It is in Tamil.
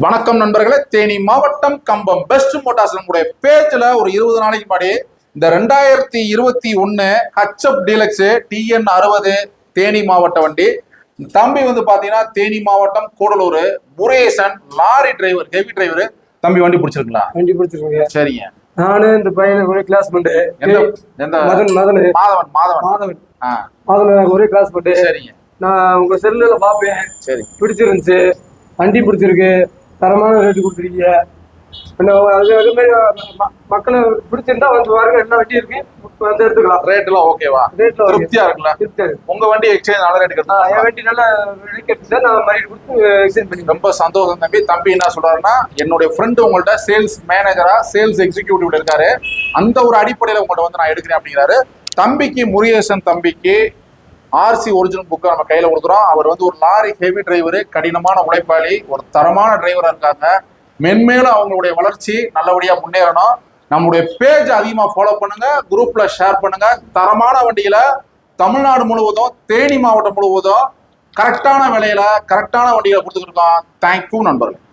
வணக்கம் நண்பர்களே, தேனி மாவட்டம் கம்பம் பெஸ்ட் மோட்டார்ஸ் நம்முடைய பேஜ்ல ஒரு 20 நாளைக்கு முன்னாடி இந்த 2021 ஹச்எப் டீலக்ஸ் TN 60 தேனி மாவட்ட வண்டி. தம்பி பாத்தீங்கன்னா தேனி மாவட்டம் Gudalur Murugesan lorry driver, heavy driver. தம்பி வண்டி பிடிச்சிருங்களா? வண்டி பிடிச்சிருக்கீங்க. சரிங்க. நானு இந்த பையனை ஒரே கிளாஸ் பண்ணு. மாதவன் ஒரே கிளாஸ் பண்ணு. சரிங்க. நான் உங்க செல்லுல பாப்பேன். சரி, பிடிச்சிருந்துச்சு. வண்டி பிடிச்சிருக்கு. தரமான ரேட்டு கொடுத்துருக்கீங்க. அது மாதிரி மக்களை பிடிச்சிருந்தா வந்து பாருங்க, என்ன வண்டி இருக்கு வந்து எடுத்துக்கலாம். ரேட் எல்லாம் ஓகேவா? ரேட்ல திருப்தியா இருக்குல்ல? உங்க வண்டி எக்ஸ்சேஞ்ச் நல்ல ரேட் கிடைச்சா? என் வண்டி நல்ல ரேட் கிடைச்சா நான் மறுபடியும் கொடுத்து எக்ஸ்சேஞ்ச் பண்ணி. ரொம்ப சந்தோஷம் தம்பி. தம்பி என்ன சொல்றாருன்னா, என்னுடைய ஃப்ரெண்டு உங்கள்ட்ட சேல்ஸ் மேனேஜரா சேல்ஸ் எக்ஸிக்யூட்டிவ் இருக்காரு, அந்த ஒரு அடிப்படையில உங்கள்ட்ட நான் எடுக்கிறேன் அப்படிங்கிறாரு. தம்பிக்கு முருகேசன் தம்பிக்கு RC ஒரிஜினல் புக்கை நம்ம கையில கொடுக்குறோம். அவர் ஒரு லாரி ஹெவி டிரைவரு, கடினமான உழைப்பாளி, ஒரு தரமான டிரைவரா இருக்காங்க. மென்மேலும் அவங்களுடைய வளர்ச்சி நல்லபடியா முன்னேறணும். நம்முடைய பேஜ் அதிகமா ஃபாலோ பண்ணுங்க, குரூப்ல ஷேர் பண்ணுங்க. தரமான வண்டியில தமிழ்நாடு முழுவதும், தேனி மாவட்டம் முழுவதும் கரெக்டான விலையில கரெக்டான வண்டிகளை கொடுத்துக்கிட்டு இருக்கோம். தேங்க்யூ நண்பர்கள்.